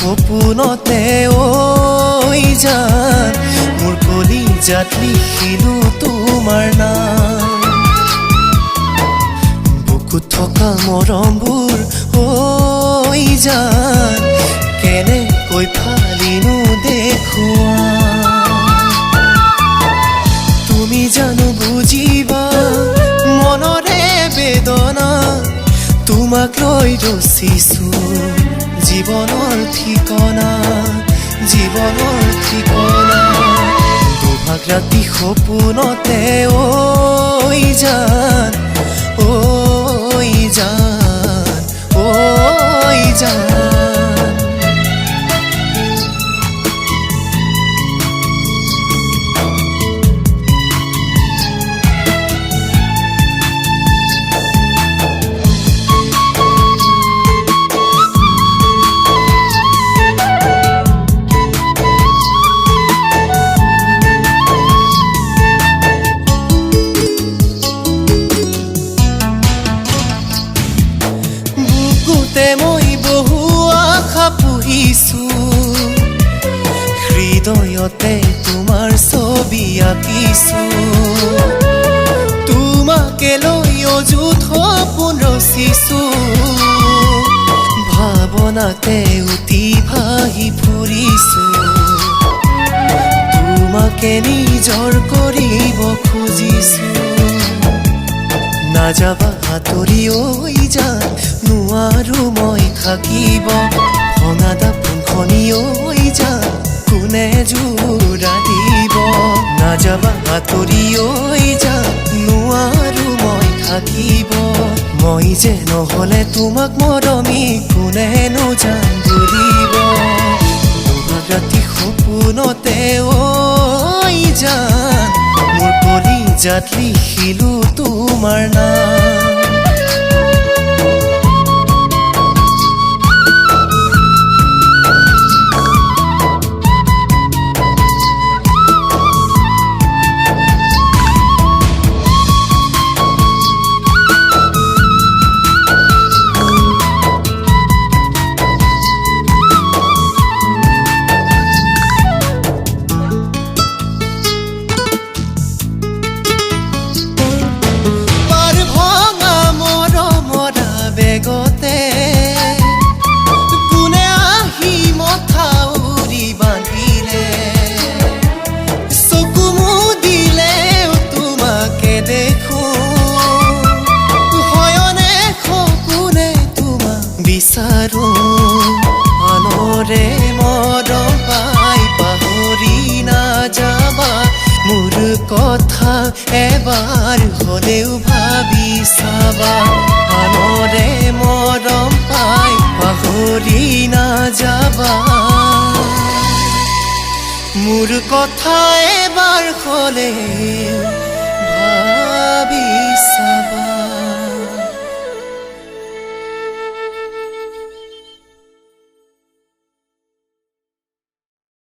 সপোনতে ঐ জান মোৰ কলিজাত লিখিলো তোমাৰ নাম বুকুত থকা মৰমবোৰ ঐ জান কেনেকৈ ফালিনো দেখুৱা তুমি জানো বুজিবা মনৰে বেদনা তোমাক লৈ ৰচিছো জীৱনৰ ঠিকনা দুভাগ ৰাতি সপোনতে ঐ জান ঐ জান ঐ জান মই বহু আশা পুহিছো হৃদয়তে তোমাৰ ছবি আঁকিছো তোমাকে লৈ অযুত সপোন ৰচিছো ভাৱনাতে উতি ভাহি ফুৰিছো তোমাকে নিজৰ কৰিব খুজিছো নাযাবা আঁতৰি ঐ জান নোৱাৰো মই থাকিব ভঙা দাপোনখনি ঐ জান কোনে জোৰা দিব নাযাবা আঁতৰি ঐ জান নোৱাৰো মই থাকিব মই যে নহলে তোমাক মৰমি কোনেনো জান বুলিব দুভাগ ৰাতি সপোনতে ঐ জান মোৰ কলিজাত লিখিলো তোমাৰ নাম কোনে আহি মথাউৰি বান্ধিলে চকু মুদিলে তোমাকে দেখো হয়নে সপোনে তোমাক বিচাৰো আনৰে মৰম পাই পাহৰি নাযাবা মোৰ কথা এবাৰ হলেও ভাবি চাবা আনৰে মৰম পাই পাহৰি নাযাবা মোৰ কথা এবাৰ হলেও